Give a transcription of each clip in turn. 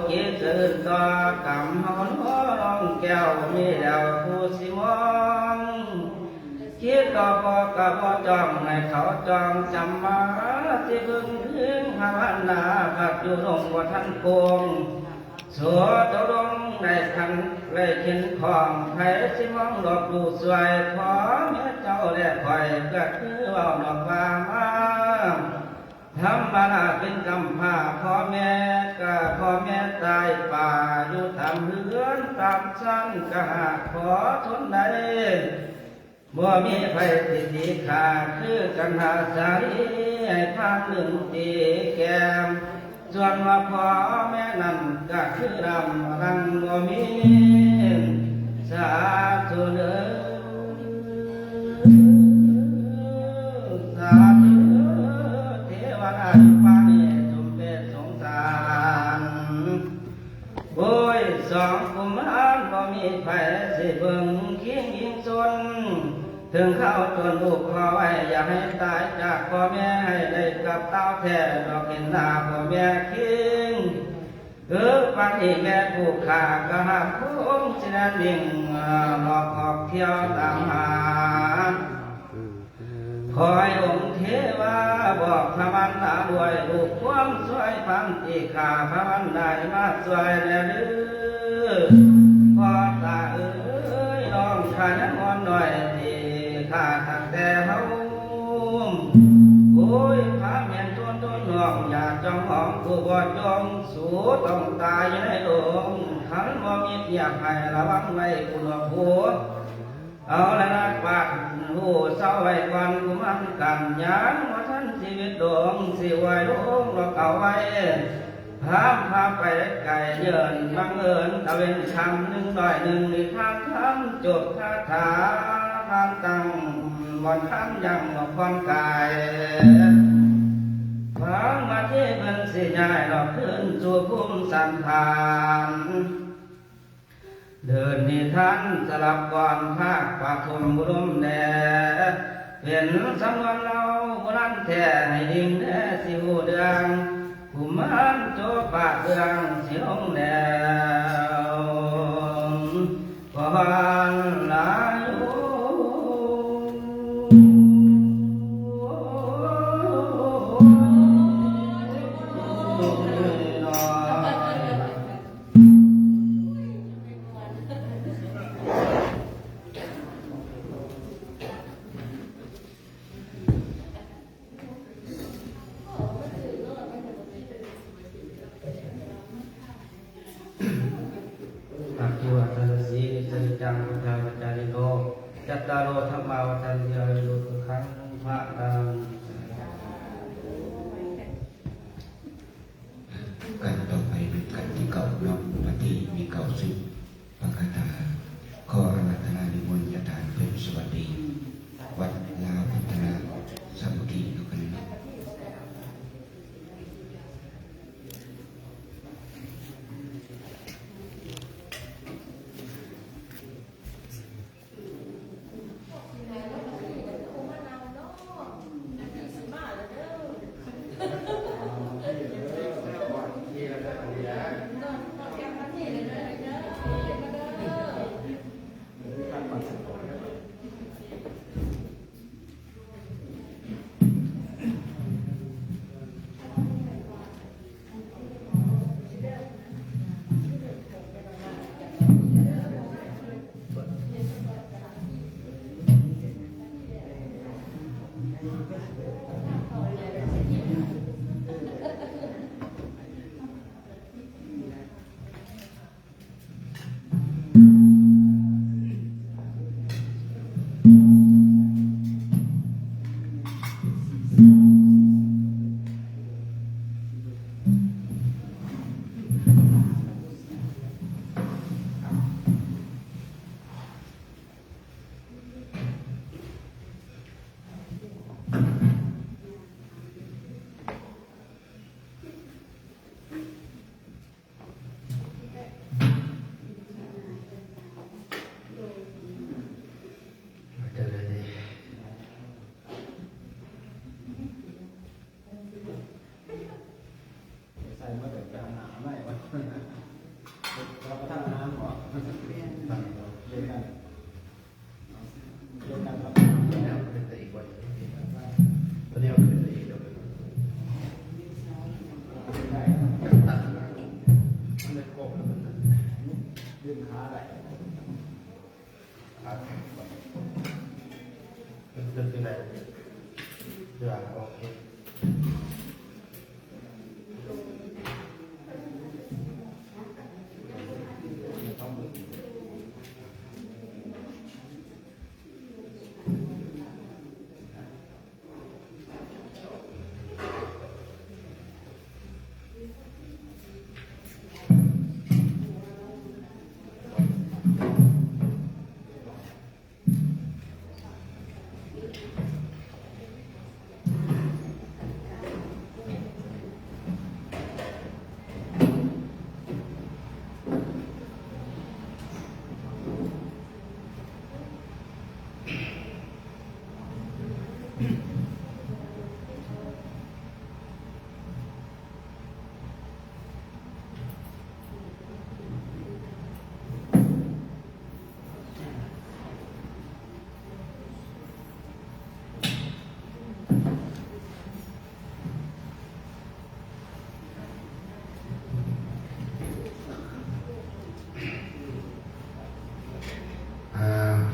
กิจตื่นต่อกำหอนหัวร้องแก้วมีแล้วผู้สิมองคิดต่อพอกะพอจองให้เขาจองจำมาที่พึ่งถึงหาวันนาพักอยู่ลงว่าท่านโกงสัวเจ้าดงได้ทันได้เข็นของไผสิมองดอกดูสวยขอแม่เจ้าและคอยก็คือว่าดอกว่ามาทำมานาเป็นกำพร้าพ่อแม่ก็พ่อแม่ตายป่าอยู่ทำเรือนตามชั้นก็หาขอทนได้บ่มีไผติดดีขาคือกันหาสาลีให้พานหนึ่งตีแก้มส่วนว่าพ่อแม่นั้นก็คือรำรังบ่มีสาธุเด้อสาธุเทวดาอยู่ป่านี้จงเมตสงสารโอ้ยสองกุมารบ่มีไผสิเบิ่งคิงยิงซนถึงเข้าจนลูกขอไว้อย่าให้ตายจากพ่อแม่ให้ได้กับเต้าแท้ดอกเห็นหน้าพ่อแม่คิงปานนี้แม่ผู้ขากะหาคงสินั้นดิ่งหลอกออกเที่ยวตามหาคอยองค์เทวาบอกพระมันดาด้วยลูกความสวยพันที่ขาพระมันได้มาสวยแน่ดื้อพ่อตาเอ้ยน้องข้ายังอ่อนหน่อยที่ข้าตั้งแต่เฮาโอ้ยพระเมียนต้นน้องอยากจ้องห้องผู้บอดยงสู้ต้องตายอยู่ในโลงขันบ่มีอยากให้ระวังไว้ผู้หลวงผัวเอาละนักปากหูเศร้าไว้ก่อนกูมันกันยังว่าท่านชีวิตดวงสิไว้ลงเราเก่าไว้พาไปไกลเยินบังเอิญตะเวนคำหนึ่งดอยหนึ่งในทางคำจบคาถาทางตั้งวันคำยังบอกความกายฟังมาที่เป็นสิยายเราขึ้นสู่ภูมิสันทานเดินนิทานสลับก่อนภาคปฐมบุรุมแด่เป็นสำนวนเราโบราณแท้ให้ดิ่งแด่สิหูเดืองผู้มันโจปากเดืองสิลงแด่ก่อนลายจัตตารโอธรรมาวัฏันติอายุสุขังภะลังการต่อไปเป็นการที่เก่าน้อมปฏิมีเก่าสิบปะคาถาขออาราธนานิมนต์ญาติเพื่อนสวัสดีวัดลาพัฒนาสามัคคีทุกคน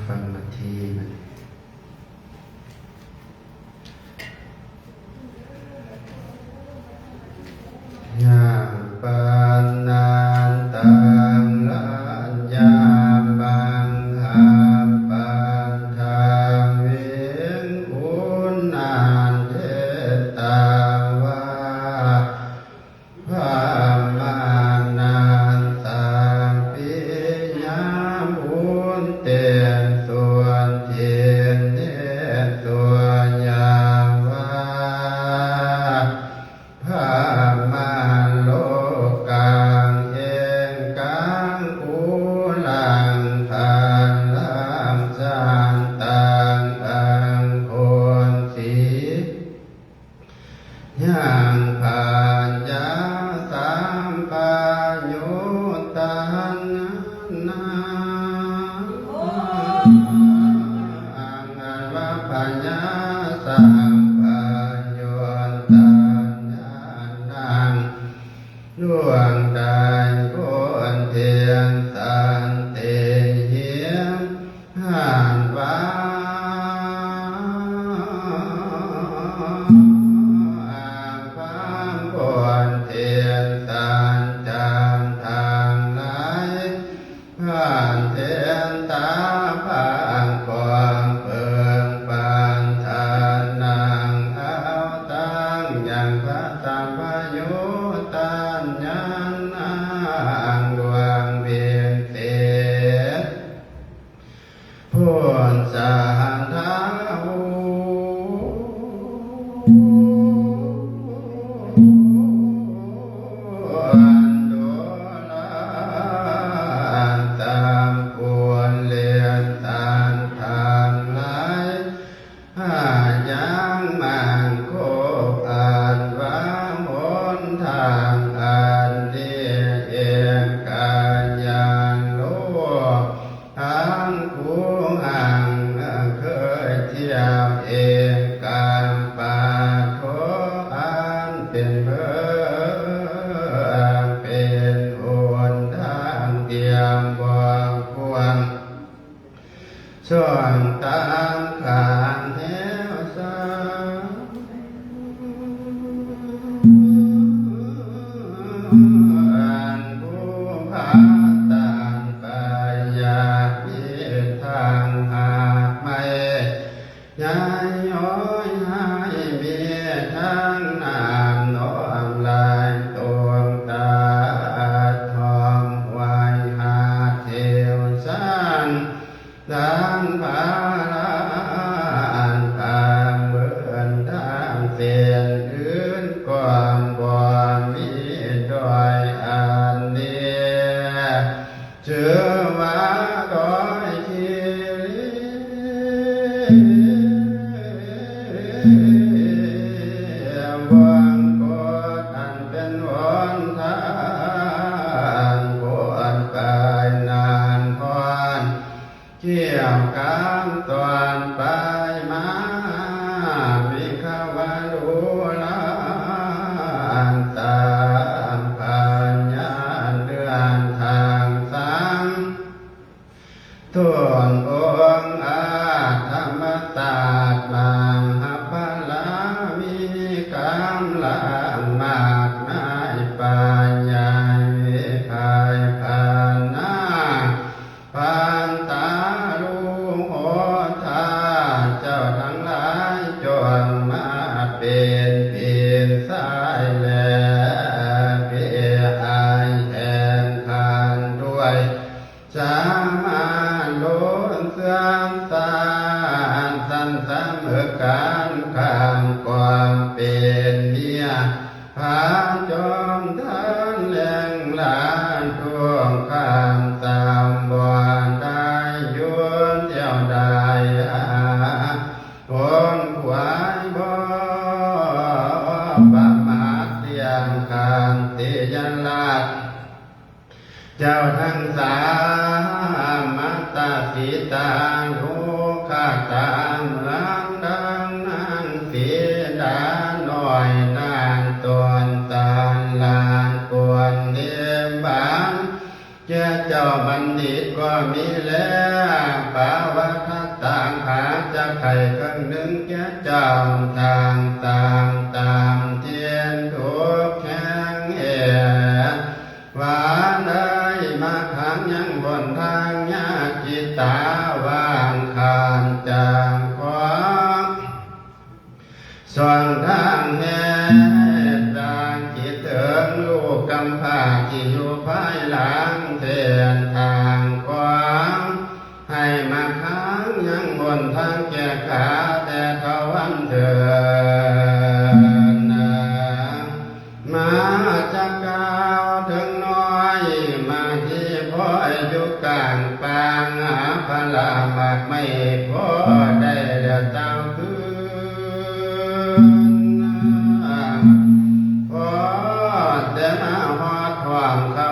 ฟังมาทีมันยามปานนานตามลานยามบางหาปานทางเวียนอุนนานเทตาวาพามานานตามปียามอุนเตียนส่วนเทียนเทียนส่วนยามว่าพามานโลกางเองกางกูลังทานลังสานตังอังคนสียังผ่านยาสามปายุตานนาอังอันว่าปัญญาสามปายุตานนังดวงใจคนเทียนสันเตเหียมห่านว่าความคนเทียนสันจางทางไหลผ่านเทียนตาผ่านความเพิงปานทานนางเอาตั้งอย่างพระสัมภยุตานยันนางดวงเบียนเตพุนสานทาหูดูลานตามควรเลียนตานทางไหลหายังมันโคอ่านวางโห จอมท่านแหลงหลานทวงข้ามตามบอนได้ยวนเที่ยวได้คนขวายบ่ประมาทเตียงคานติยันลาดเจ้าทั้งสามมัตตาสีตาหูข้าตาเมืองดังนั้นสีดาหน่อยนานตวนตาลานกวนเดียมบานเจ้าบัณฑิตก็มีแล้วปาวะทัตต่างหาจะไข่เครื่องหนึ่งเจ้าต่างต่างตามเทียนทุกแข่งหวานได้มาทางยังบนทางญาติจิตตาวางคานจางขวางส่วนทางแห่ทางจิตเถิงลูกกำพร้าที่อยู่ภายหลังเทียนทางขวางให้มาค้างยังบนทางแก่ขาแต่ทวันเถิดมาจากกาวถึงน้อยมาที่พ่อยอยู่กลางปางหาพลามากไม่พอได้เดือดเต้าคืนพอแต่มาหอดห่วงเขา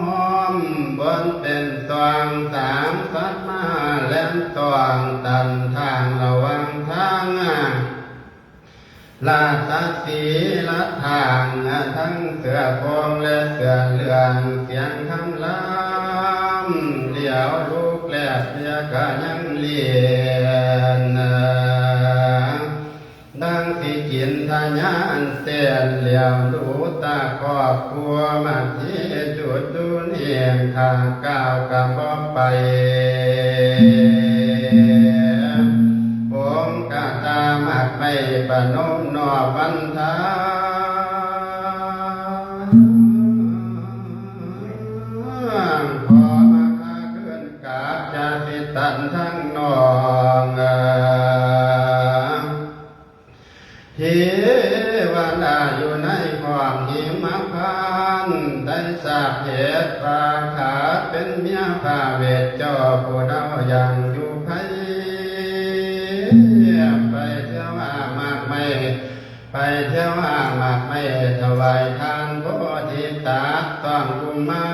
หอมบนเป็นตวงสามสัตมาแหลมตวงตันทางระวังทางลาสักสีละทางทั้งเสือโคงและเสือเหลืองเสียงคำลำเลี้ยวลูกแลบเรียกยังเลียนดังสิกินทายานเสียนเลี้ยวดูตาครอบครัวมาที่จุดดูเนียงทางก้าวกำบอกไปผมกะตามักไม่ปนมนอวันทาขอมาคาขึ้นกาบจะสิตันทั้งนองเฮวดาอยู่ในความหิมพานต์ได้ทราบเหตุปาขาเป็นเมียพาเวทเจ้าผู้เดาอย่างอยู่ไผไปเที่ยวว่ามากไม่ไปเที่ยวว่ามากไม่ถวายทานโพธิตาต้องกุมา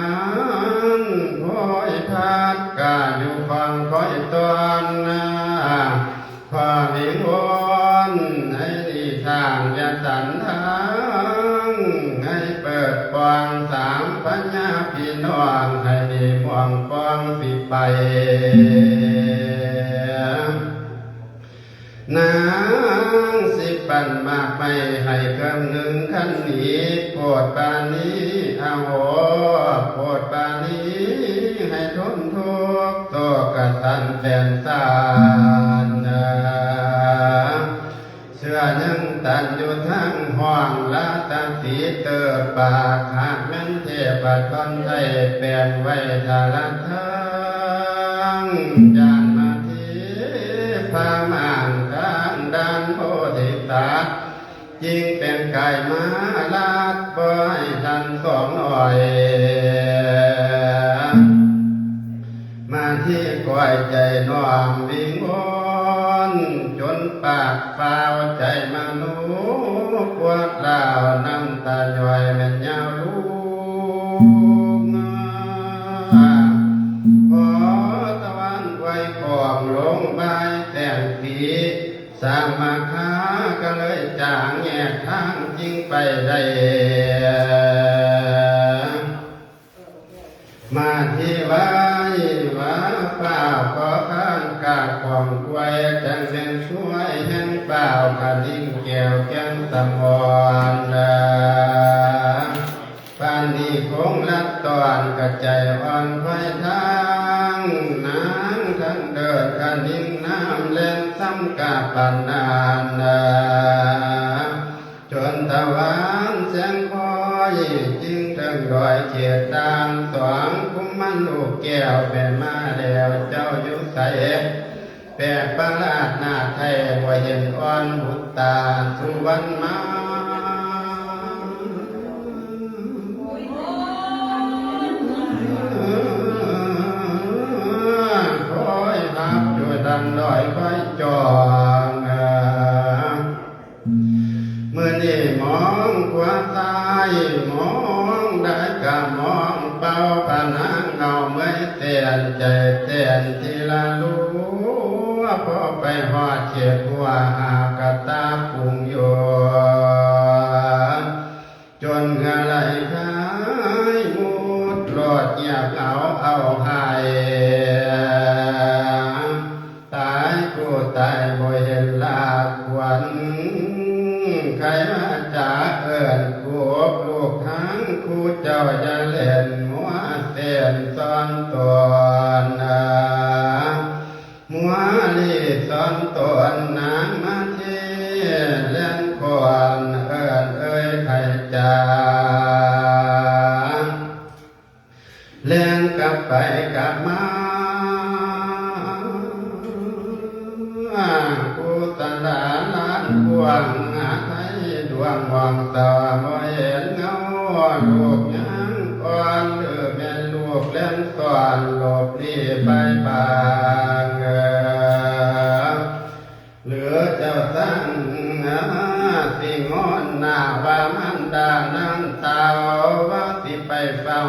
รโพธิพัดกาอยู่ฟังคอยตอนพอวิงวอนให้ดีทางยาสันทางให้เปิดกว้างสามปัญญาพี่น้องให้ดีม่วงกว้างปีไปนางสิปันมากไม่ให้เครื่องหนึ่งขันนี้โปรดปานี้อาโหโปรดปานี้ให้ทนทุกข์ตัวกระสันแสนสารเชื่อยังตันอยู่ทั้งห้องละตังสีเตอปากหากแม่นเทพทนไทยเปลี่ยนไว้ทาละทั้งจานมาทีพามานข้างด้านโพธิสัตว์ยิ่งเป็นไก่มาลาดบ่อยทันสองหน่อยมาที่ก้อยใจน้อมวิงวอนจนปากเปล่าใจมนุษย์ปวดลาวน้ำตาย่อยแม่นยาวลูกพอตะวันไว้กองลงใบแต่งสีสามาคาก็เลยจางแยกทางจริงไปได้มาที่ไว้ว่าเปล่าขอข้านกาของกวยจังเป็นช่วยแห่งเปล่าขาดิ้งแก้วแก้มตะมอนปานนี้คงลัดตอนกระใจอ่อนไฟทางน้ำทั้งเดินขาดิ้งน้ำเล่นซ้ำกาปันนานจนตะวันแสงคอยจึงถึงรอยเขียดดานสองคุ้มมันลูกแก้วแม่มาแล้วเจ้าอยู่ใสแปลกประหลาดหน้าไทยว่าเห็นอ่อนบุตตาสุวรรณมา มองได้ก็มองเป่าผนังเงาเมื่อเตียนใจเตียนทีละรู้พอไปหอดเฉียดหัวหากตาปุงโยจนกะไหลคายมุดหลอดเหยียบเอาหายตายกูตายบ่เห็นลาควันใครมาจากเอิ้นกูลูกทั้งกูเจ้าจะเล่นหัวเต้นซ้อนตัวหัวลีซ้อนตัวนางมาเทเล่นควนเอิ้นเอ้ยใครจาเล่นกลับไปกลับมากูตลาดล้านกวางหาไทยดวงมองตาบ่เห็นเงาลูกยังอ่อนหรือแม่ลูกเล่นสอนหลบลีไปบางเหลือเจ้าตั้งสิงอนหน้าว่ามันดานั่งเตาว่าสิไปเฝ้า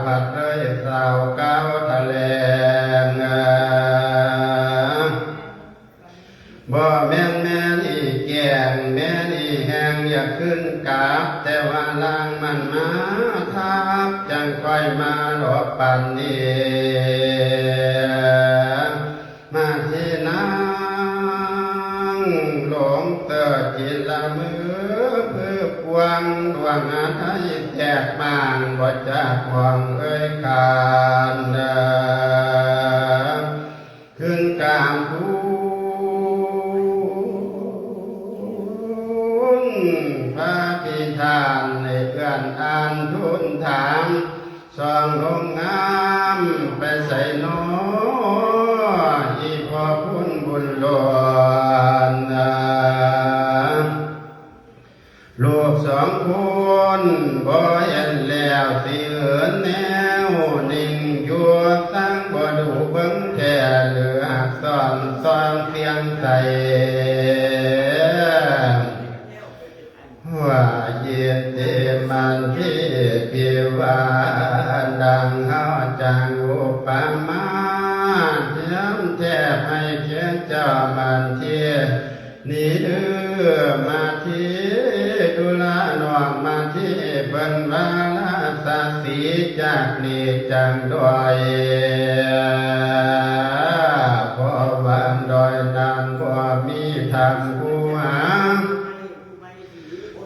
ผัดเลยเศร้าเก้าทะเลบ่แม่นอีแก่งแม่นอีแหงอยากขึ้นกราบแต่ว่าลางมันมาทับจังค่อยมาหลบปันนี้มาที่นั่งหลงเติดจิตละมือเพื่อพวงดวงอาทัยแจกมางบ่จากหวังเอ้ยการขึ้นกลางภูพระพิธานในเพื่อนอ่านทุนถามสองลงงามไปใส่น้ออีพอพุ่นบุญหลวนลูกสองคนบ่เห็นแล้วสิเหินแนวนิ่งอยู่ตั้งบ่ดูเบิ่งแค่เหลือซ่อนเสียงใสว่าเย็นเดมันที่เพียว่าดังเฮาจังอุปมาเทียมแทบให้เขียนเจ้ามันเทียนี่เด้อมาที่ดุลาหนวงมาที่เบิ่นวาลาสาสีจากนี้จังดอยพอวันดอยนั้นบ่มีทางผู้หา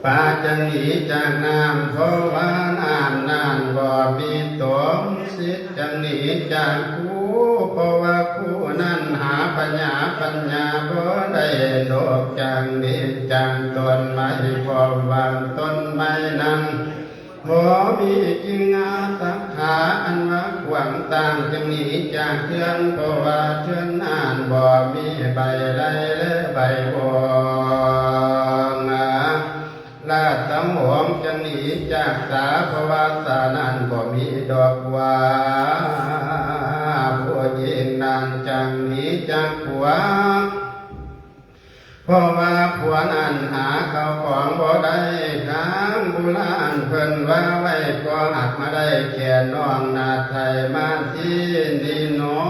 ปาจังหนีจากน้ำเพราะว่าน้ำนานบ่มีตมสิจังหนีจากคู่เพราะว่าคู่นั้นหาปัญญาบ่ได้โลกจังนี้จังต้นไม้พอวางต้นไม้นั้นบ่มีกิ่งงาสักขาอันว่าขวางต่างจังหนีจากเทือนเพราะว่าเทือนนานบ่มีใบใดและใบบัวลาดสมหอมจังหนีจากสาเพราะว่าสานั้นบ่มีดอกว่าผู้หญิงนั้นจังหนีจากผัวเพราะว่าผัวนั้นหาเข้าของบ่ได้ค้างโบราณเพิ่นว่าไว้ก็หักมาได้แค่น้องนาไทยมาที่นี่น้อ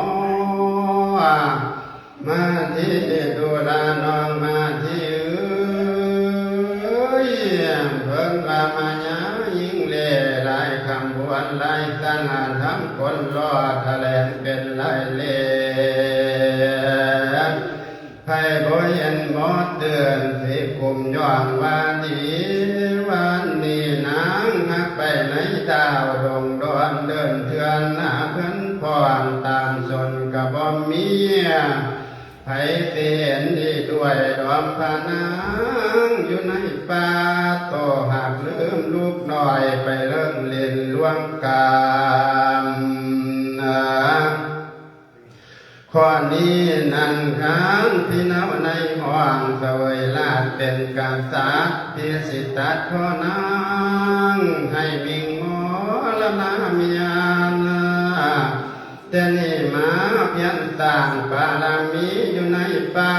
มาที่ดูแลน้องมาที่เพิ่นว่ามาหยายิ่งเล่หลายคำบวนหลายสังหารทำคนรอดแถลงเป็นหลายเล่ไผ่บ่เห็นหมอเตือนสิคุมย้อนว่าดีวันนี้นางหักไปในดาวดงดอนเดินเทือนหน้าเพิ่นพรตามสนกะบ่มีไผเตียนดีด้วยดอมพานางอยู่ในป่าโตหักลืมลูกน้อยไปเลิ่งเล่นล่วงกามข้อนี้นั่นค้างพี่น้าวในห้องเสวยลาดเป็นกษัตริย์พิสิทธัตข้อนางให้มิงหมอละนามียานาแต่นี่มาเพียงต่างบารมีอยู่ในป่า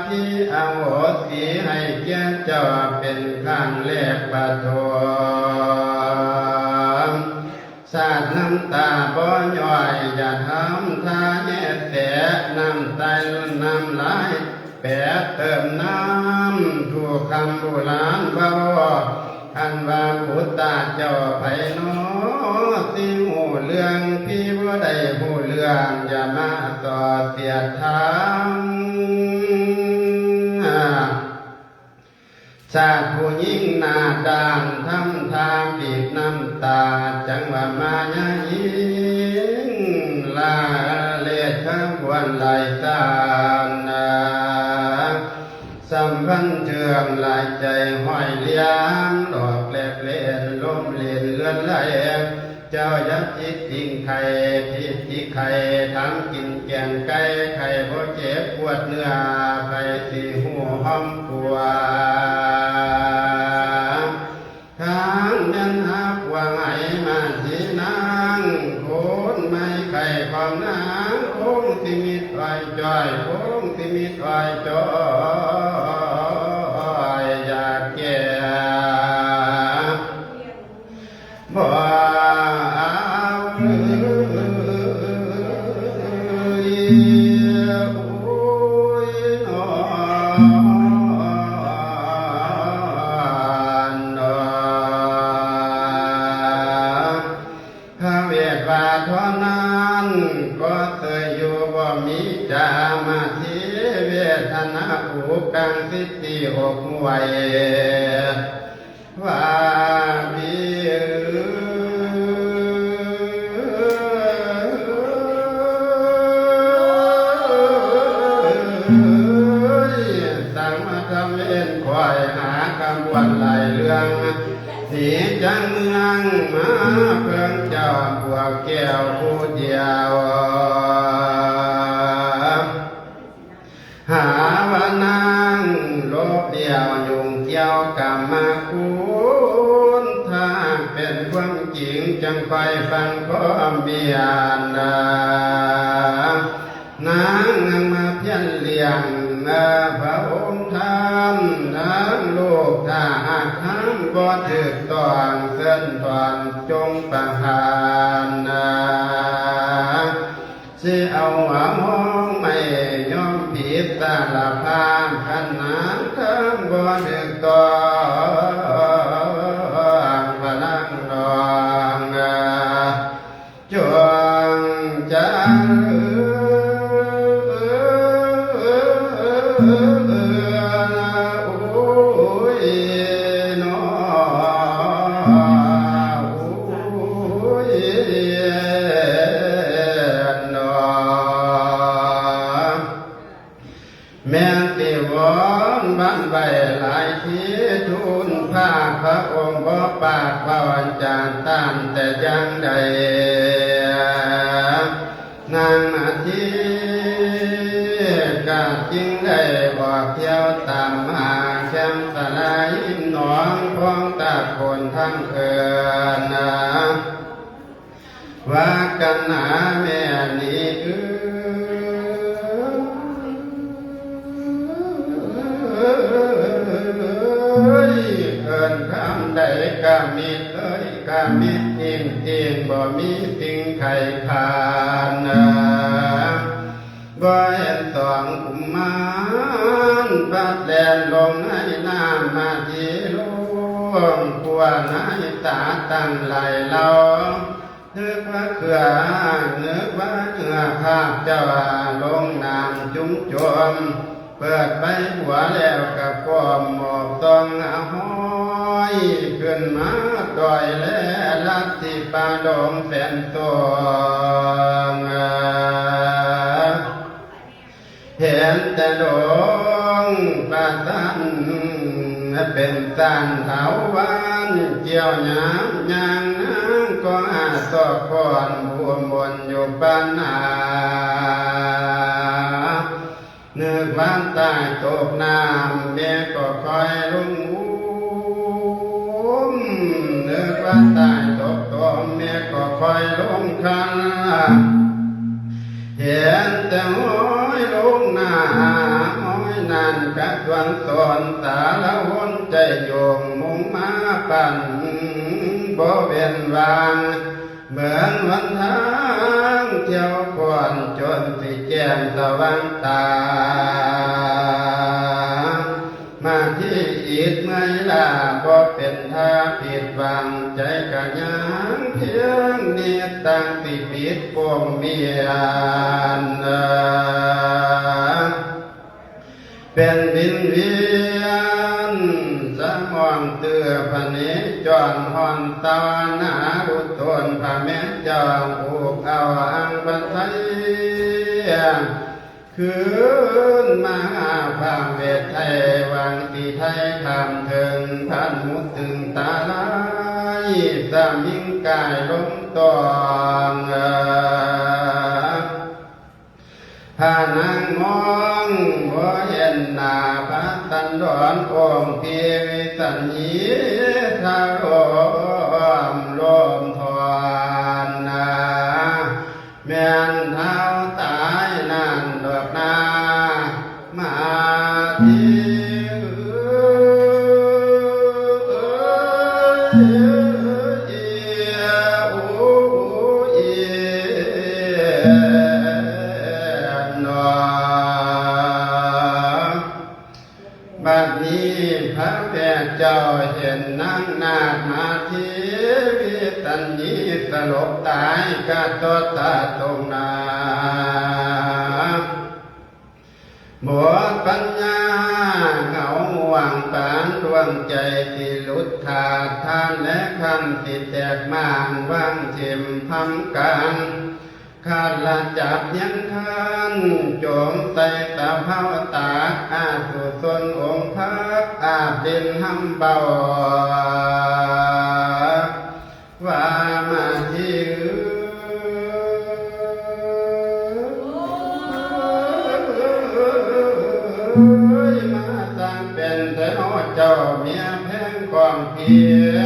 พี่เอาโหสีให้เกียรติเจ้าเป็นข้างแรกปฐ ำตาบ่ย่อยอย่าทำท่าแย่แต่น้ำใจน้ำลายแปดเติมน้ำถูกคำโบราณเบาอันว่าพุทธาเจ้าไผโนสิหูเรื่องพี่บ่ได้หูเรื่องอย่ามาต่อเสียดทางชาติผู้ยิ่งหน้าด่านทำทางบีบน้ำตาจังว่ามาญายิงลาเลียดข้างวันไหลตาสัมพันธ์เชื่อมลายใจห้อยเลี้ยงหลอกแหลกเล่นลมเล่นเลื่อนไหลเจ้ายักจิตจริงไข่ผิดที่ไข่ทำกินแกงไก่ไข่บ่เจ็บปวดเนื้อไข่สีหูห้อมปวดทางนั้นหักว่าไงมาสีนางโคนไม่ไข่ความนางโค้งที่มิดอ้อยจ้อยโค้งที่มิดอ้อยจ้อยอยากแก่บ่กังสิติอกไว้ว่าบีสั่งมาทำเล่นคอยหากำวันไหลเรื่องสีจังเมืองมาเพิ่งเจ้าบัวแก้วผู้เดียวหาวานางโลกเดียวยุ่งเกี่ยวกับมาคุณถ้าเป็นความจริงจังไปฟังความเบียนนางมาเพียนเลี้ยงพระองค์ท่านนางลูกถ้าหากทำก็ถึกต้องเส้นตอนจงประหารสิเอาหัวมองไม่ยอมผิดตาละพานขันน้ำทั้งบ่ดึกตองพลังดองจวงจังหลายทีทูลพาพระองค์บ่ปากพระวันจานต้านแต่ยังใดนางนาทีกาจริงได้บอกเที่ยวตามหาแคมสลายหนองพองตาคนทั้งเอินว่ากันหาแม่นี้เอินคำใดกามิดเอ้ยกามิดจริงจริงบ่มีสิ่งไข่ผ่านบ่เห็นสองกุมารปัดแดนลงให้น้ำมาทีล่วงกลัวน้ำตาตั้งไหลเรานึกว่าเขื่อนึกว่าเหงื่อภาพเจ้าลงน้ำจุ้มจมเปิดไปหัวแล้วกับก้มหมอบต้องห้อยขึ้นมาดอยและลัดที่ป่าดงแสนตองเห็นแต่ดงป่าตันเป็นตันเถาวันเกี่ยวหยามยางน้ำก็อาตอกก่อนบวมบนอยู่ปานนาเนื้อบ้านใต้ตกน้ำเมียก็คอยรุ่งอุ้มเนื้อบ้านใต้ตกตมเมียก็คอยลงคันเห็นแต่ห้อยลงหน้าห้อยนั่นกัดวันสอนสารวนใจโยงมุ่งมาปั่นบ่เวียนวาง เหมือนวันทางเที่ยวก่อนจนสิแจ่มสว่างตามาที่อีกไม่ลาบ่เป็นท่าผิดหวังใจกะยังเพียงเนียตั้งสิปิดปมเมียนเป็นดินเวียนสะมองเตือพระเนจรหอนตานารุตนพระแม่จองผูกเอาอังบันไทยคืนมาพระเวทไทยวังตีไทยคำถึงพันมุตึงตาลายสามิงกายลงตองพานางมองบ่เห็นหน้าพระตันดอนองค์พิวิสัญญีทาโรมลมทอนแม่นเท้าตายนั่นดอกนามาทีบัดนี้พระแม่เจ้าเห็นนางนาคมาทีวิสัญญีสลบตายกะตอตาตรงนาบวชปัญญาเหงาหวังปานดวงใจสิหลุดขาดทานและคันสิแตกมานวางทิมพำกันขาดละจับยังคันโจมใส่ตาเผาตาอาสุสนองค์พักอาดินหำเบาว่ามาที่มาตั้งเป็นแต่น้อเจ้าเมียแพงกองเพีย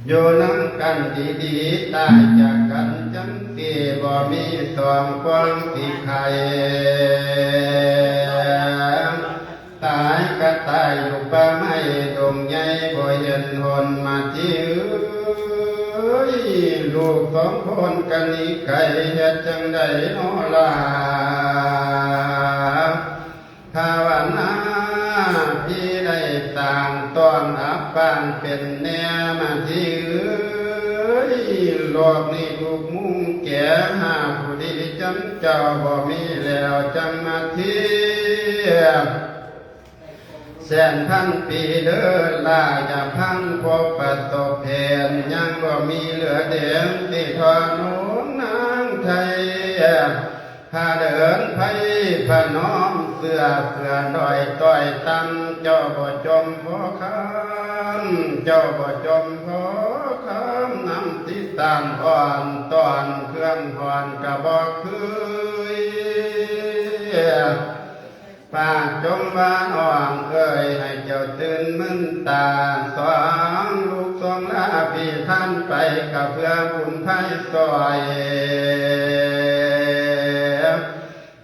อยู่นั่งกันดีๆตายจากกันจังสีบ่มีสองความสิใครตายก็ตายอยู่ป่าไม้ดงใหญ่บ่เห็นหนมาที่ลูกสองคนกันนี้ไก่เฮ็ดจังใดน้อล่ะภาวนาพี่ได้ต่างตอนอับปานเป็นแนวมาที่โลกนี้ถูกมุ่งแก่หาผู้ดีจำเจ้าบ่มีแล้วจังมาที่แสนพันปีเดินลาอย่าพังพบประสบเพนยังบ่มีเหลือเดียงที่ทอนุนางไทยพาเดินไผ่พาน้อมเสื้อดอยต้อยตั้งเจ้าบ่จมพอคำเจ้าบ่จมพอคำน้ำที่ตามอ่อนตอนเครื่องผ่อนกะบ่คือปากจมบ้านอ่อนเอ่ยให้เจ้าตื่นมึนตาสองลูกสองลาพี่ท่านไปกับเพื่อบุญไพ่ซอย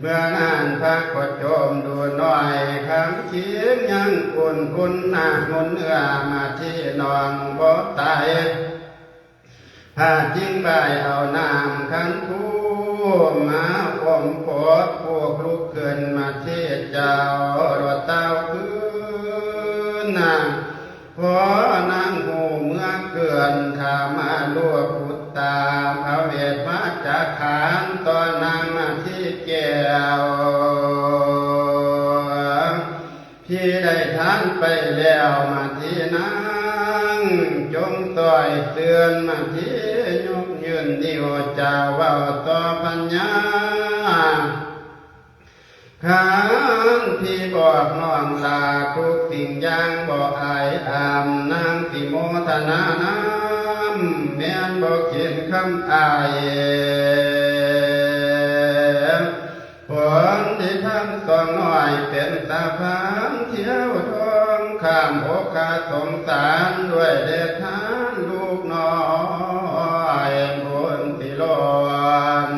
เมื่อนานพักก็โจมดูหน่อยคำเคียงยังอุ่นหน้ามุนเอื้อมาที่นอนบ่ตายถ้าจริงใบเอาน้ำขันคูมาอมโคตรพวกลูกเกินมาเทศเจ้ารถเต้าคืนนางพอนางหูเมื่อเกินขามาลวกพุตตาพระเวทมาจากขานตอนนางมาที่แก้วพี่ได้ทานไปแล้วมาที่นางจงต่อยเตือนมาที่ยกยืนนิ้วเจ้าเว้าต่อปัญญาขันที่บอกน้องลาทุกสิ่งอย่างบอกอายอามนางที่โมทนาน้ำแม่นบอกเขียนคำอายผลที่ท่านต้องน้อยเป็นตาพานเที่ยวทองข้ามโอกาสสงสารด้วยเดชทานลูกน้อยบนที่ลอน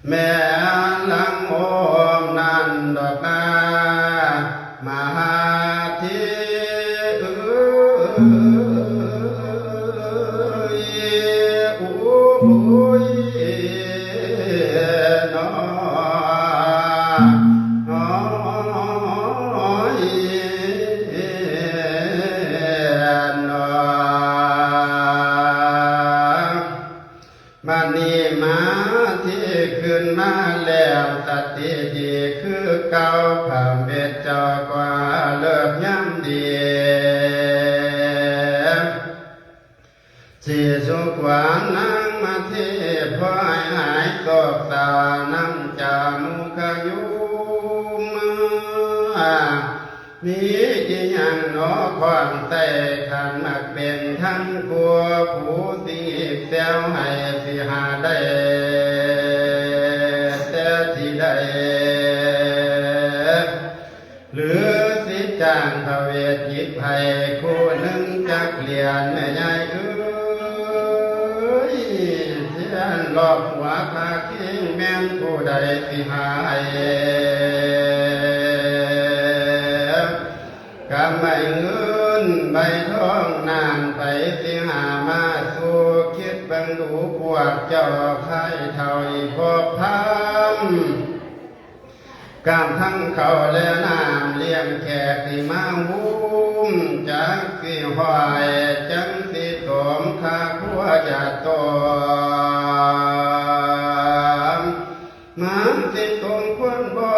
แม่ลังโอมนันดอกนามหาที สุขหวานนางมาเทพอหายตกสาน้ำจามุขยุมมีอีหยังหนอความแต่ขันมักเป็นทั้งกลัวผู้สิเซลให้สิหาได้แต่ที่ใดหรือสิจ้างพระเวทยิบให้คู่หนึ่งจักเลียนแม่ยายเอ้ยเสียนหลอกหัวคาคิงแม่นผู้ใดสิหายกำไม่เงินใบทองนานไปสิหามาสู่คิดบังดูพวกเจ้าไข่เท่าอีพบพัมกามทั้งเขาและน้ำเลี้ยงแขกที่มาหุ้มจักสิหอยจังสิสมคาขัวจะตมมันสิตรงควรบ่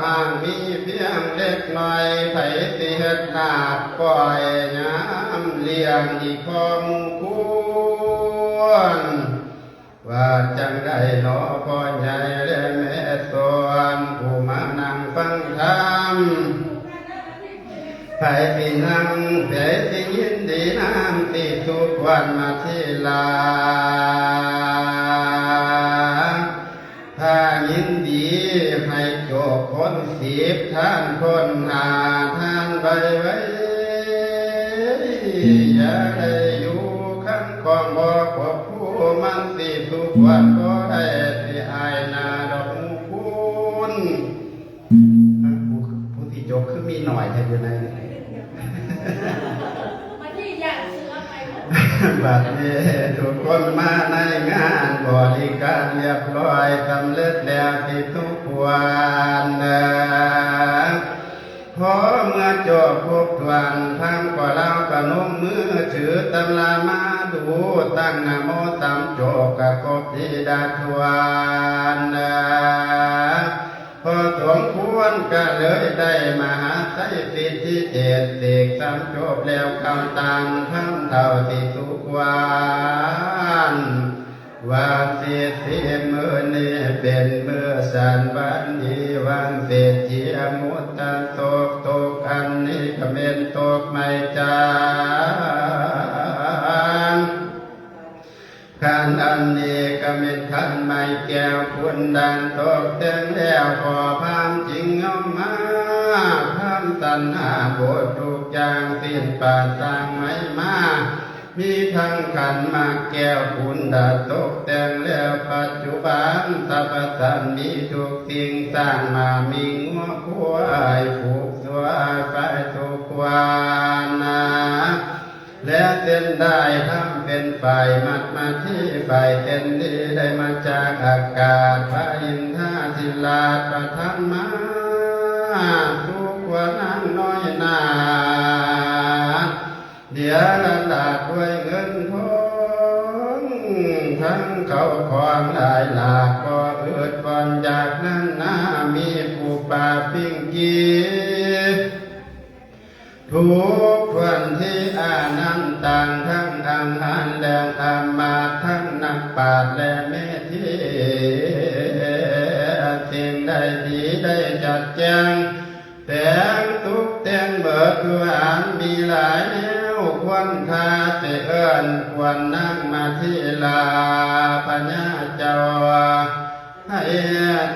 ห่างมีเพียงเล็กน้อยไผสิเฮ็ดนาบก่อยยามเลี้ยงอีกพอมควรว่าจังได้หนอพ่อใหญ่และแม่สวนผู้มานั่งฟังธรรมไผสินั่งไผสิยินดีน้ำที่ทุกวันมาที่ลาถ้ายินดีให้โจกคนสิบท่านคนหาท่านไปไว้อย่าได้อยู่ข้างกองบอกว่าผู้มันสิทุกวันก็ได้สิอายนาดอกคุณผู้ที่โจกคือมีหน่อยแค่อยู่ในมันที่อยากซื้อไปหมด บัดนี้ทุกคนมาในงานบริการเรียบร้อยสำเร็จแล้วที่ทุกวันพอเมื่อจบครบถ้วนทั้งก็เล่าปนมมือถือตำรามาดูตั้งนะโมตามโจกกะกบที่ดาทวนพอสมควรก็เลยได้มาหาไสสิทธิเจตเสกสามจบแล้วคำตามคำเท่าที่ทุกวันว่าเสียทีมือนี้เป็นมือสันวันดีวันเศรษฐีมุตตะตกอันนี้ก็เป็นตกไม่จางขันอันนี้ก็เป็นขันไม่แก้วคุณดันตกเต็มแล้วขอพามจริงเอามาพามตัณหาบททุกอย่างสิ้นป่าสร้างไม่มามีทั้งขันมาแก้วคุณดาตกแต่งแล้วปัจจุบันสรรพสัตว์มีทุกสิ่งสร้างมามีงัวควายผูกสวายไปทุกวันนะและเส้นได้ทำเป็นไฟมัดมาที่ไฟเส้นดีได้มาจากอากาศพระอินทราศิลาประทับมาทุกวันนั่งน้อยนาเดี๋ยวละดาด้วยเงินทองทั้งเขาของหลายหลากก็เอืดก่อนจากนั้นนามีผู้ป่าปิ้งกีทุกวันที่อานันต์ต่างทั้งอังหันแดงอามาทั้งนักปราชญ์และเมธีสิ่งใดดีได้จัดแจงแต่งทุกแต่งเบิดทุกอันมีหลายแนวควรคาแต่เอิ้นควรนั่งมาที่ลาปัญญาเจ้าให้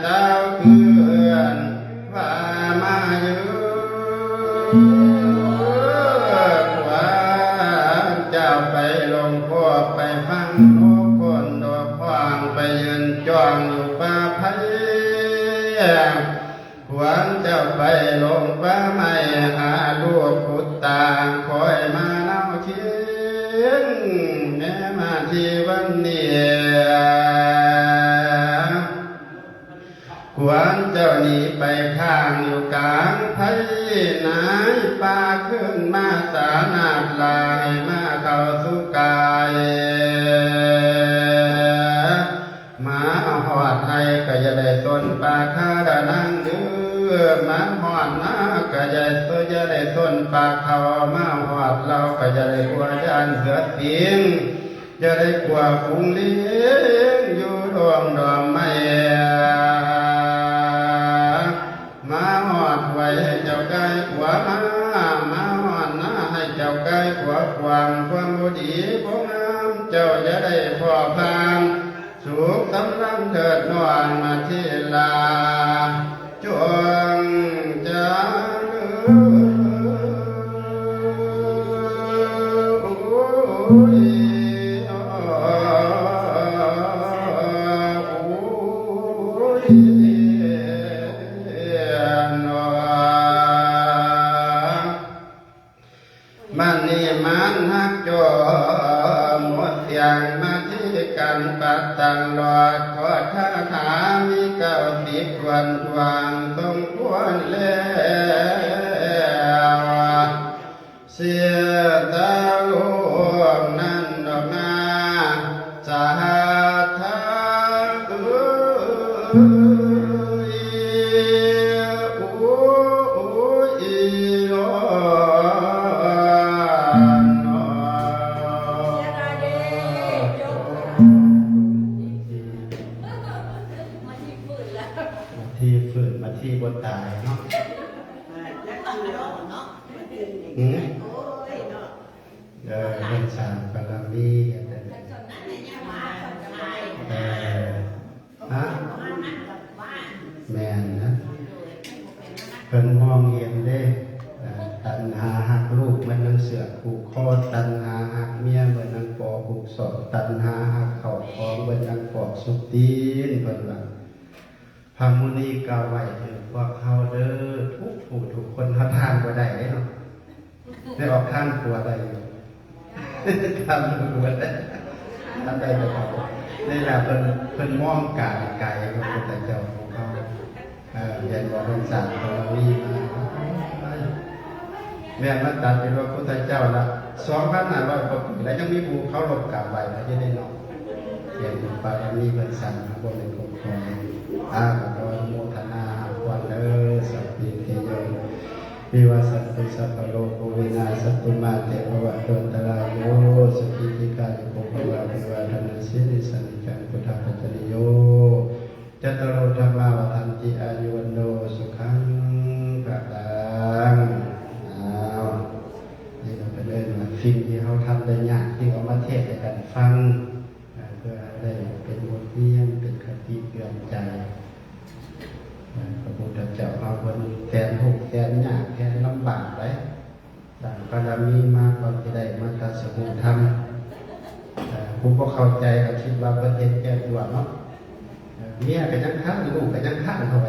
เจ้าคือเอิ้นว่ามาอยู่เจ้าไปลงพวกไปฟังโน้คนดอกพวางไปยืนจ้องอยู่ป่าไผ่หวงเจ้าไปลงป่าไม่หาลูกขุดตางคอยมาเล่าเคียงแม้มาที่วันนี้หวงเจ้าหนีไปข้างอยู่กลางไผ่นายป่าขึ้นมาสานาดลายมาเข้าสู่กายมาหอดไทยก็จะได้ต้นป่าคาดานังเดือมาหอดนาก็จะได้ต้นป่าเขามาหอดเราก็จะได้กลัวยันเสือสิง จะได้กว่าฝูงเลี้ยงอยู่ดวงดอมไม่มาหอดไว้ให้เจ้าไก่กว่ามาหอดหน้าให้เจ้าไก่กว่าความบ่ดีบ่งามเจ้าจะได้พ่อพานสุขสำรังเถิดนวลมาที่ลาจงจะมันนี่มันฮักจอหมดเสียงมาที่กันปัดตังหลอดขอท่าถามี90วันวางต้องควรแล้วเสียตาลูกนั้นดอกนาสาธาที่ฝืนมาที่บนตายเนาะเป็นสามบารมีแม่นนะเพิ่นมองเห็นเด้ตัณหาหักลูกมันนั่งเสือกผูกคอตัณหาหักเมียเหมือนนั่งปอผูกศอกตัณหาหักเข่าคอเหมือนนั่งปอกสุกตีนเพิ่นว่าพามุนีกล่าวไว้ถึงพวกเขาเด้อทุกผู้ทุกคนเขาทานบ่ได้เนาะได้ออกทานกลัวได้อยู่ทานกลัวได้ทานได้แต่เขาได้ล่ะเพิ่นมองกายพระพุทธเจ้าของเขาเรียนว่าเป็นศาสตร์ของมีมาแม่มาตัดเป็นพระพุทธเจ้าละ2,500 กว่าปีแล้วยังมีผู้เขาลบกราบไหว้มาที่ได้เนาะเรียนบารมีเพิ่นสั่งมาบ่เป็นของของขอโมทนาวันสัพพิเทโยวิวัสสันตุสัพพโลกวินาศตุมาเตภวะโตตรายโยสุขิติกาลิโกภวะวิวัฒนาสิริสันนิจังพุทธปัจจนิโยจัตตโรธรรมาวัฏันติอายุวันโนสุขังพลังนี่เราไปเล่นมาสิ่งที่เขาทำได้ยากที่เขามาเทศน์ให้กันฟังเพื่อได้เป็นบทเรียนเป็นคติเตือนใจพระพุทธเจ้าเอาคนแทนทุกข์แทนยากแทนลำบากไว้สั่งบารมีมาก่อนที่ได้มาตรัสรู้ธรรมผู้บ่เข้าใจก็คิดว่าประเทศแก่ตัวเนาะเมียก็ยังข้างลูกก็ยังข้างเข้าไป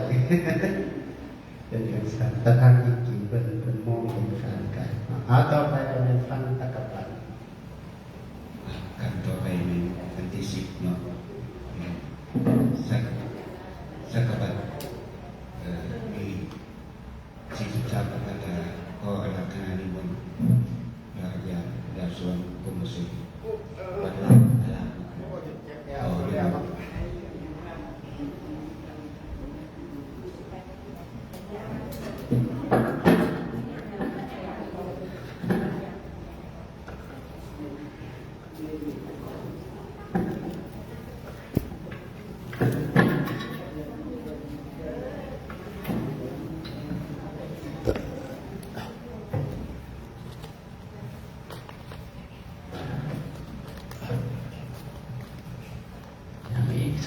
เป็นอย่างนั้นแต่ทางจริงๆเป็นมองเห็นการไกลต่อไปเราจะฟังตะกับปันกันต่อไปเป็นวันที่10เนาะสักกะบัดมี43ประการก็อาราธนานิมนต์ญาติส่วนกรมศิลป์วัดราชบุรณะเอาเรื่อง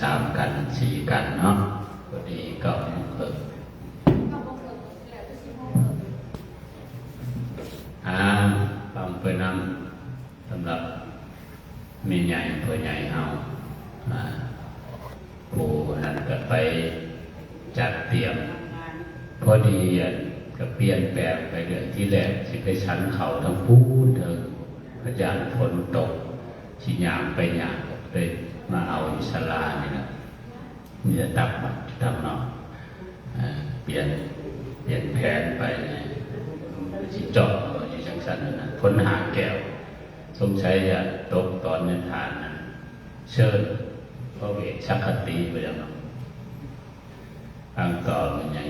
3 กัน 4 กันเนาะพอดี9 โมงครึ่งฟังเพื่อนำสำหรับมีใหญ่เพื่อใหญ่เอาผู้นั้นก็ไปจัดเตรียมพอดีก็เปลี่ยนแปลงไปเดือนที่แรกสิไปชั้นเขาทั้งพูดเถอะพระยานฝนตกชิยามไปยามเลยมาเอาอิสลานี่นะนี่จะตับเนาะเปลี่ยนแผนไปสิเจาะอยู่จังสันนะพ้นหาแก้วสงสัยจะตกตอนเนินทานนะเชิญพระเวชชักคติไปแล้วเนาะฟังต่อมันอย่าง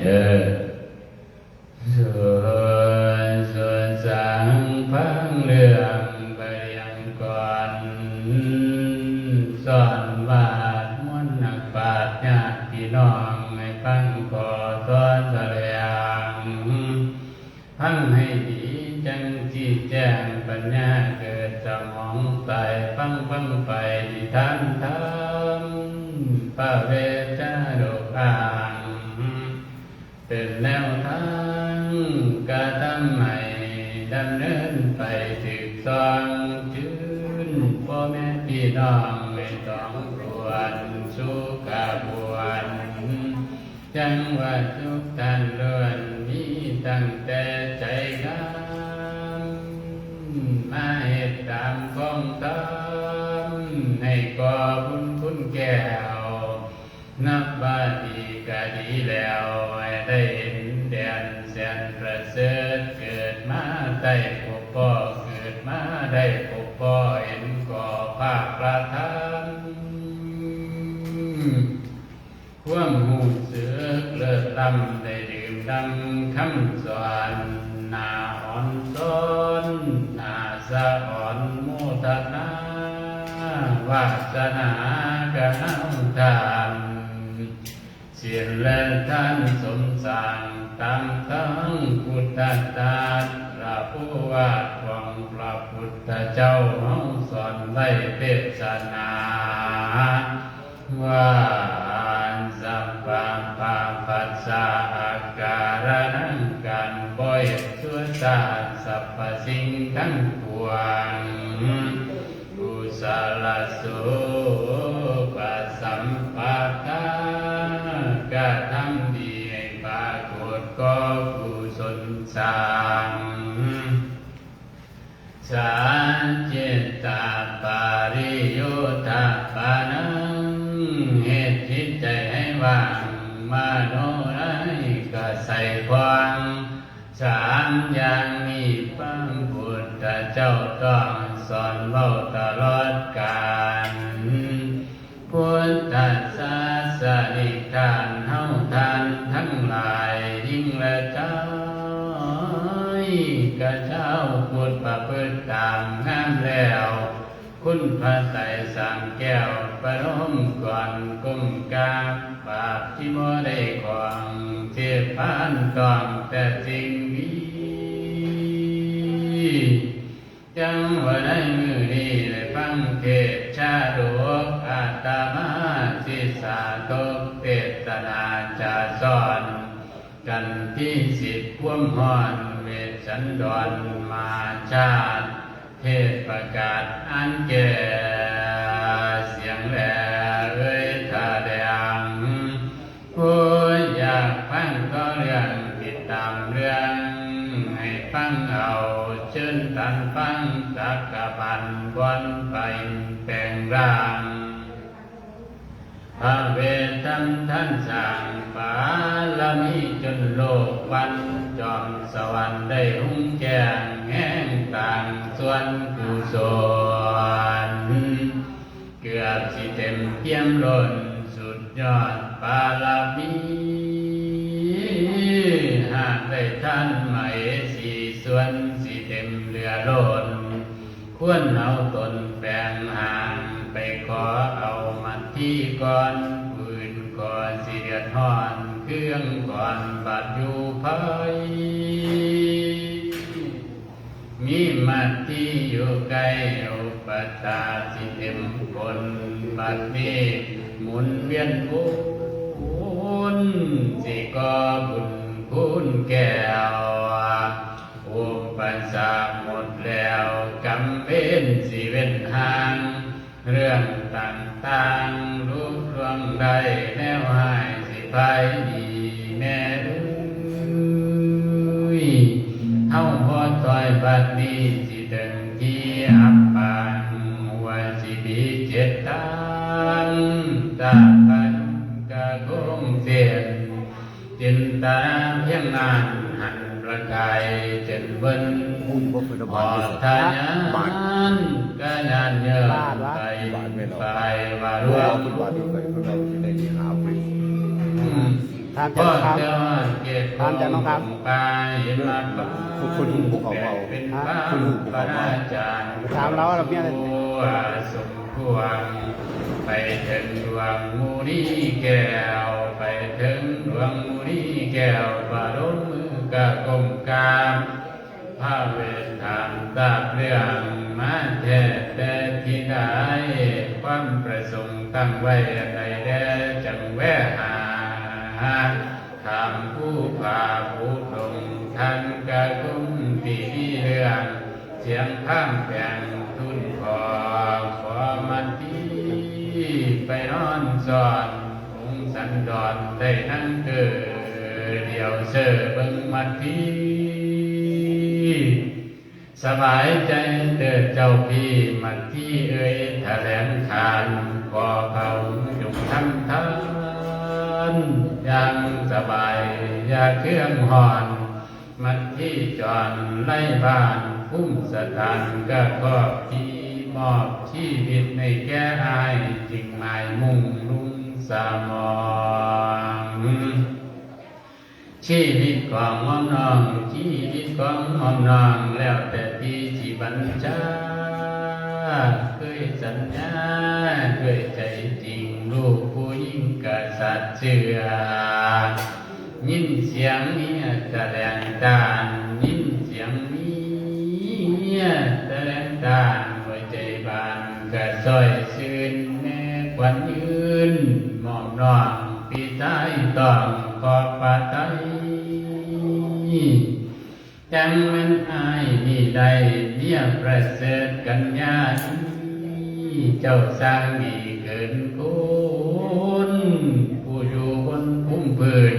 ส่วนสังพังเรื่องไปยังก่อน ปัญญาเกิดสมองไตฟังไปนิทานธรรมพระเวทจาดกอ่างเป็นแนวทางกระทำให้ดำเนินไปถึกสองจืนพ่อแม่พี่น้องไม่ต้องกวนสุขบวนจังว่าทุกท่านล้วนมีตั้งแต่ใจงามมาเหตุตามของธรรมให้ก่อบุญคุณแก้วนับว่าดีก็ดีแล้วให้ได้เห็นแดนแสนประเสริฐเกิดมาได้พบพ่อเกิดมาได้พบพ่อเห็นก่อภาคประทานความหูเสือเลิศลำได้ดื่มดำคำสอนนาอ่อนซ้อนนาสะอ่อนโมทนาวาสนากะน้ำทานเสียนและท่านสมสั่งตามทั้งพุทธตาพระผู้วาดของพระพุทธเจ้าห้องสอนได้เทศนาว่าสัมปัปปะปัสสะอาการนังการบ่อยชั่วสาสรรพสิ่งทั้งปวงกุศลสุปสัมปทากระทำดีให้ปรากฏก็กุศลสร้างสานเจตาปาริโยธาปานังเหตุจิตใจให้ว่างมาโนไรก็ใส่ความสามอย่างนี้พระพุทธเจ้าต้องสอนเว้าตลอดกาลพุทธศาสนิกท่านเฮาท่านทั้งหลายยิ่งละเจ้ากะเจ้าพุทธประพฤติตามงามแล้วคุณพระไตรสามแก้วประนมก่อนก้มกราบบาปที่บ่ได้ของเจ็บพานต้องแต่สิ่งดีจังว่าได้มือนี้ได้ฟังเทศชาดกอาตมาสิสาธกเทศนาจะสอนกันที่10ความฮ้อนเวทสันดรมาชาติเทศประกาศอันแก่เสียงแหล่เอ่ยท่าแดงผู้อยากฟังก็เรื่องติดตามเรื่องให้ฟังเอาเชิญท่านฟังจักรพันธ์วันไปแปลงร่างพระเวทท่านสร้างบารมีจนโลกวันจอมสวรรค์ได้หุ่งแจ้งแห่งต่างส่วนกุศลเกือบสิเต็มเปี่ยมล้นสุดยอดบารมีหากได้ท่านไม่สี่ส่วนสิเต็มเหลือล้นควรเอาตนแปลงห่างไปขอเอามัดที่ก่อนปืนก่อนสิเดือดร้อนเครื่องก่อนบัดอยู่ภัยมีมัดที่อยู่ไกลอุปตาสิเต็มคนบัดนี้หมุนเวียนบุญสิก่อบุญคุณแก้วอุปสรรคหมดแล้วกำเป็นสิเว้นห่างเรื่องต่างๆรู้รวงได้แนวหายสิไปดีแม่เอ้ยเฮาพอถอยบัดนี้สิถึงที่อับปางหัวสิบีเจ็ดทางตาพันกะคงเสียนจินตาเพียงนานหันประกายเจ็ดเบิ้นออกทานกะยานเยอะไปว่าร่วมทานจะน้องครับไปมาคุณหูภูเขาเบาคุณหูภูเขาเบาถามเราเราเนี่ยสมควรไปถึงดวงมูนีแก้วไปถึงดวงมูนีแก้วบารมมือกะกลมกามพ ผ้าเวทถามทราบเรื่องมาแท้แต่ที่ใดความประสงค์ตั้งไว้ใดแด่จังแวะหาถามผู้ผ่าผู้ตรงท่านกะคุ้มปีเรื่องเสียงข้ามแข่งทุนขอมันที่ไปนอนสอนองค์สันดอนได้นั่งเกิดเดียวเสือเบิ่งมัดที่สบายใจเดินเจ้าพี่มัดที่เอ่ยแถลงขานก่อเขาจงทำทานยังสบายอย่าเครื่องหอนมัดที่จอนไล่บ้านพุ่มสถานก็ครอบที่มอบชีวิตในแก่อายจึงหมายมุ่งลุ่งสามองชีวิตของหอมน้องชีวิตของหอมน้องแล้วแต่ที่จีบัญชาเคยสัญญาเคยใจจริงลูกผู้ยิ่งกษัตริย์เชื่อยินเสียงเมียแถลงการยินเสียงเมียแถลงการหัวใจบานกระซอยชื่นแม่ควันยืนมองน้องปีท้ายต้องขอบปะไตจังมันอายนี่ได้เมียประเสริฐกัญญาเจ้าสร้างดีเกินคุณผู้อยู่บนพุ่มพื้น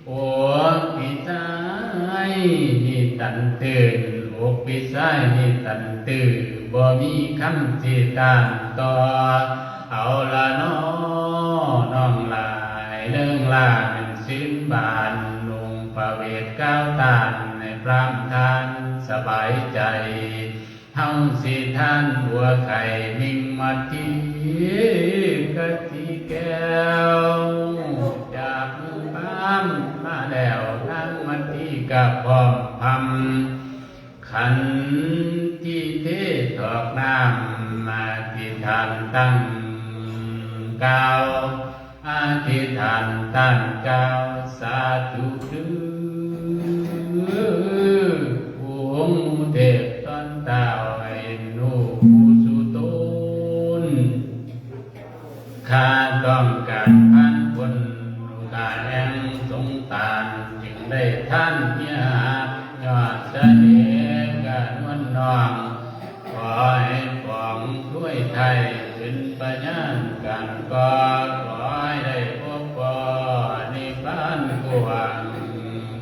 โอ้ปีท้ายนี่ตันตื่นอกปีท้ายนี่ตันตื่นบ่มีคำที่ตามต่อเอาละน้องลายเรื่องลาเป็นสิ้นบานลงประเวทก้าวตานในพรามทานสบายใจเฮาสิท่านบัวไข่มิ่งมาที่กะทิแก้วจากมือป้ามมาแล้วทั้งมันที่กับพร้อมพำขันที่เทถอกน้ำมาที่ทานตั้งกาวอธิษฐานตั้งกาวสาธุองค์เทพตอนเต่าให้นูผู้สุตนข้าต้องการพันคนกาแห่งสงตานจึงได้ท่านเมียยอดเสน่ห์การวันน้องขอให้ฟองถ้วยไทยเป็นปัญญาการก่อขอให้ได้พบก่อในบ้านกว้าง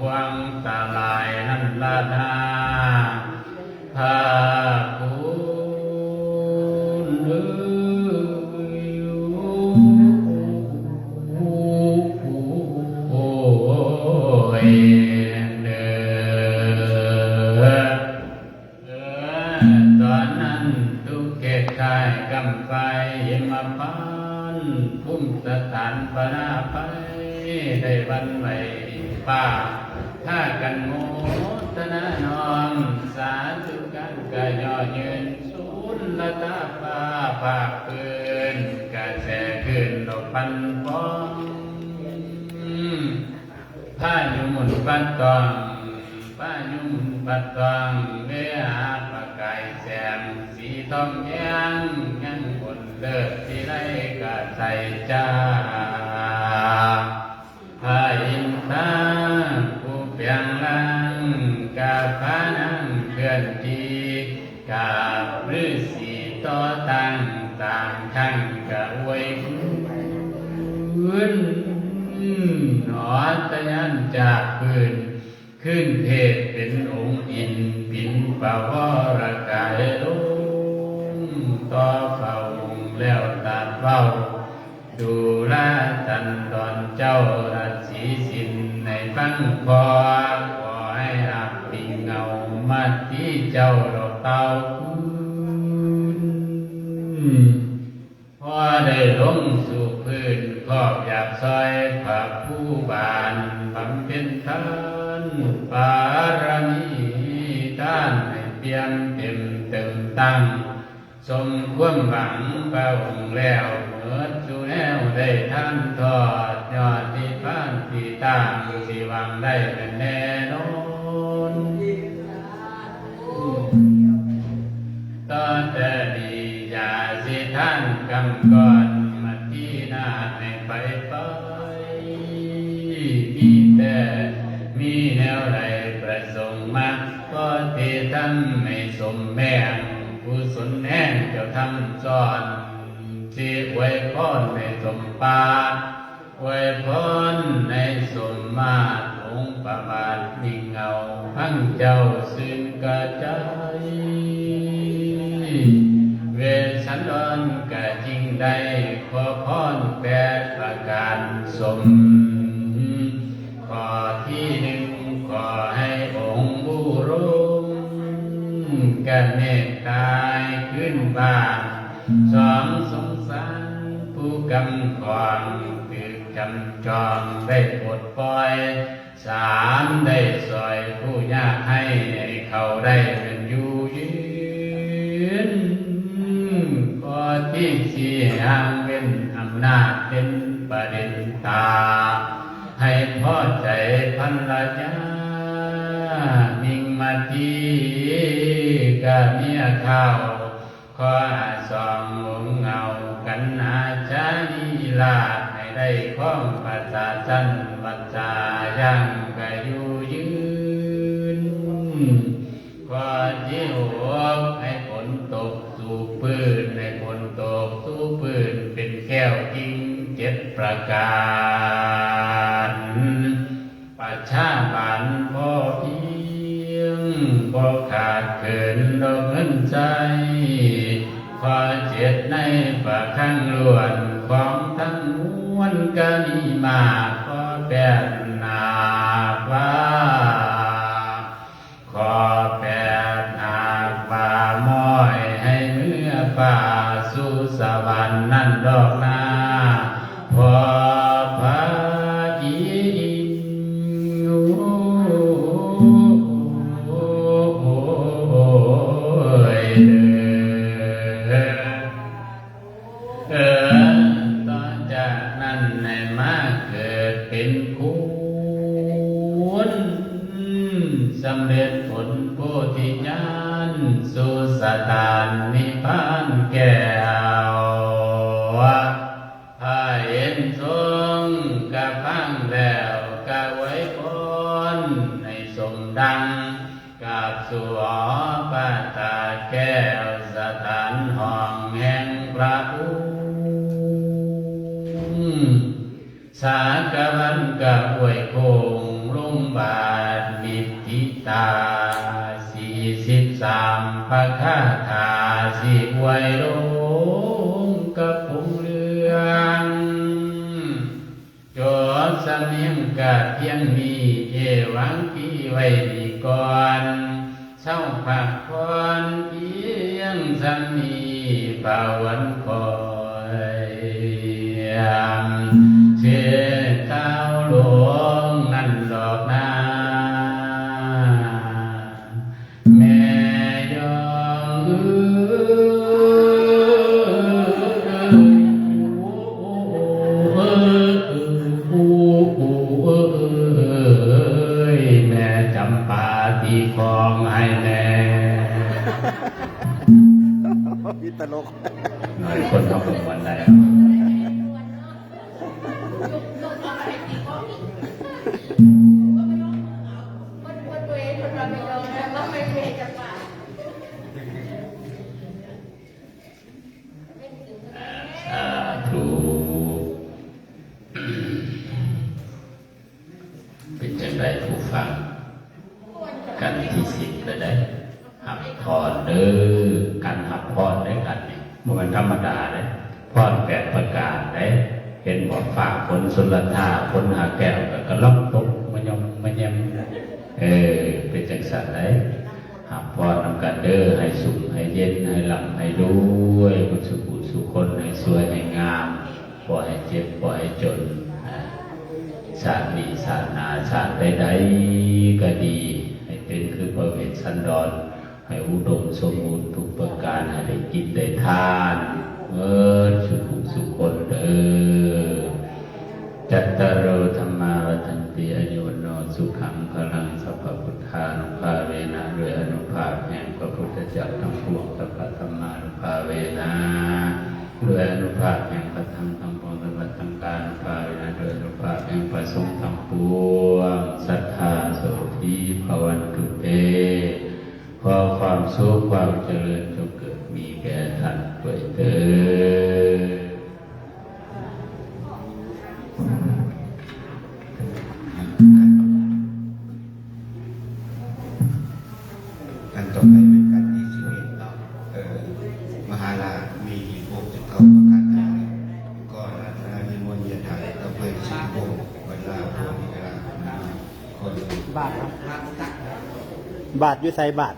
กว้างตาลายนั่นละนาพาคุณโอ้ยเด้อตอนนั้นทุกเขตกายกำไฟเย็นมาพันพุ่มสถานปนาไปได้วันไว้ป้าถ้ากันโมทนานอมสาธุกันกะย่อยืนศูนย์ละตาป้าปากปืนกะแสขึ้นดอกปันฟองผ้าอยู่หมุนปัดตองผ้าอยู่หมุนปัดตองเนื้อปากไก่แสมสีทองยังบนเลิศที่ไรกะใส่จ้าพระอินทราผู้เปลี่ยนลังกาพานังเคลื่อนที่กาบฤาษีต่อตั้งต่างทั้งกะอวยพื้นหนอตะยันจากพื้นขึ้นเทศเป็นองค์อินปินปะวรกายลงต่อเฝ้าแล้วตัดเฝ้าดูแลตันตอนเจ้าราศีสินในฟังคอขอให้อับปิงเงามาที่เจ้าดอกเตาพอได้ลงสู่พื้นขอบอยากซอยพระผู้บานบำเพ็ญทานบารมีท่านให้เพียงเต็มเติมตั้งสมความหวังพระองค์แล้วเมื่อสู่แนวได้ท่านทอดยอดที่ฟ้านที่ตั้งสิวังได้เป็นแน่นอน ก่อนมาที่หน้าให้ไปมีแต่มีแนวใดประสงค์มาก็ที่ทำให้สมแม่งกุศลแห่งเจ้าทำซ้อนที่อวยพรในสมปาอวยพรในสมมาตรองค์ประมาทนิ่งเงาพังเจ้าซึ่งกระจายเวสันดรกะจริงได้ขอพรแปดประการสมข้อที่หนึ่งขอให้องค์บุรุษกันเมตตาขึ้นบ้านสองสงสารผู้กำก่อนตึกจำจอมได้ปลดปล่อยสามได้สอยผู้ยากให้เขาได้เป็นอยู่ยืนข้อที่สี่ห้ามเว้นอำนาจเป็นประเด็นตาให้พอใจภรรยานิ่งมาทีกับเมียข้าวขอสององเงากันอาจารีลาให้ได้ข้องปัสสาจันวัจจายังกะอยู่ยืนขอที่หัวให้ฝนตกสู่ปืนให้ฝนตกสู่ปืนเป็นแก้วจริงเจ็ดประการประชาบันพ่อเพียงบ่ขาดเกินดอกเงินใจขอเจ็ดในประคังล้วนของทั้งมวลก็มีมาขอแปดนาฟ้าขอแปดนาฟ้ามอยให้เมื่อป่าสู่สวรรค์นั่นดอกนาพอพระอินต่อจากนั้นในมาเกิดเป็นคุณสำเร็จผลโพธิญาณสุสตานนิพพานแก้วพาเห็นทรงกะพังแล้วกะไว้พรในสมดังกับสัวปาตาแก้วสถานห้องแห่งพระภูสากวันกะอวยโคงรุ่งบาทนิพพิตา43พระคาถาสิอวยลงกับผงเรืองจดสำเนียงกะเพียงมีเอวังที่ไว้ดีก่อนเช้าผักพรเพียงสำนีภาวันคอยเชื่อเท้าหลวงนั่นดอกนาแม่ยองแม่จำปาตีคองให้แม่พี่ตลก หน่อยคนเขาเป็นวันใดถูกเป็นจังไรผู้ฟังกันที่10ก็ได้หับพรเด้อกันหับพรได้กันนี่มันธรรมดาเลยพร8ประการได้เห็นบอกฝากผลสุลธาผลหาแก้วก็ล็อกตกมันยมเป็นจังสันได้หับพรนำกันเด้อให้สุขให้เย็นให้หลับให้ด้วยคุณสุขสุขคนให้สวยให้งามปล่อยให้เจ็บปล่อยให้จนชาตินี้ชาติหน้าชาติใดๆก็ดีให้เป็นคือพระเวสสันดรให้อุดมสมบูรณ์ทุกประการให้ได้กินได้ทานสุขคนเด้อจัตตารโอธรรมาวัฏันติอายุวโนสุขังพลังสัพพพุทธานุภาเวนะด้วยอนุภาพแห่งพระพุทธเจ้าทั้งปวงสัพพธรรมานุภาเวนะ ด้วยอนุภาพแห่งพระธรรมคำปฏิบัติธรรมการภายในด้วยอนุภาพแห่งพระสงฆ์ทั้งปวงศรัทธาโสภิภวันตุเตขอความสุขความเจริญจงเกิดมีแก่ท่านด้วยเถิด กันต่อไปเป็นการที่ชีวิตเนาะมหาลาภมี69ประการทั้งก็รัตนานิมนต์ยถาก็ไปสิบวงบรรลาพวกนิกราคน บาทครับบาทอยู่ใส่บาท